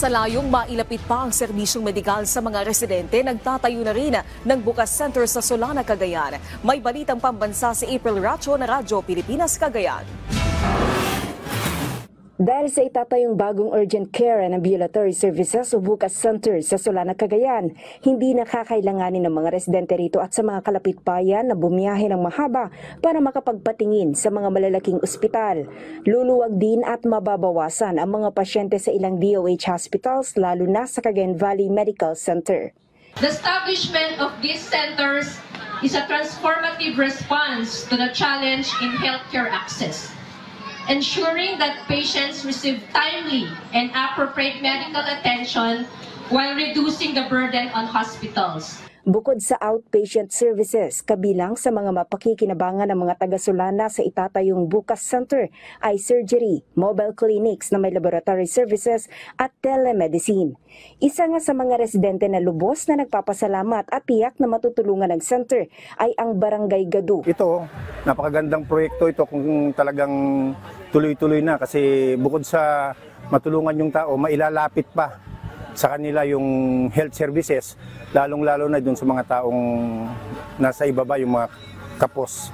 Sa layong mailapit pa ang serbisyong medikal sa mga residente, nagtatayo na rin ng Bukas Center sa Solana, Cagayan. May balitang pambansa si April Racho na Radyo Pilipinas, Cagayan. Dahil sa itatayong bagong urgent care and ambulatory services o Bukas Center sa Solana, Cagayan, hindi nakakailanganin ng mga residente rito at sa mga kalapit bayan na bumiyahe ng mahaba para makapagpatingin sa mga malalaking ospital. Luluwag din at mababawasan ang mga pasyente sa ilang DOH hospitals, lalo na sa Cagayan Valley Medical Center. The establishment of these centers is a transformative response to the challenge in healthcare access, ensuring that patients receive timely and appropriate medical attention while reducing the burden on hospitals. Bukod sa outpatient services, kabilang sa mga mapakikinabangan ng mga taga-Solana sa itatayong Bukas Center ay surgery, mobile clinics na may laboratory services at telemedicine. Isa nga sa mga residente na lubos na nagpapasalamat at tiyak na matutulungan ng center ay ang Barangay Gadu. Ito, napakagandang proyekto ito kung talagang tuloy-tuloy na kasi bukod sa matulungan yung tao, mailalapit pa sa kanila yung health services, lalong-lalo na dun sa mga taong nasa ibaba, yung mga kapos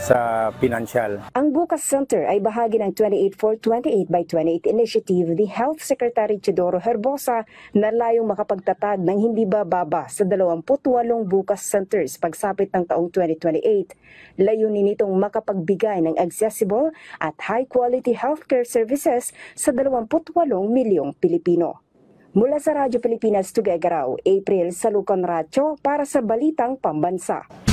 sa pinansyal. Ang Bukas Center ay bahagi ng 28 for 28 by 28 initiative ni Health Secretary Chidoro Herbosa na layong makapagtatag ng hindi bababa sa 28 Bukas Centers pagsapit ng taong 2028. Layunin nitong makapagbigay ng accessible at high-quality healthcare services sa 28 milyong Pilipino. Mula sa Radyo Pilipinas, Tuguegarao, April Salucon Racho para sa Balitang Pambansa.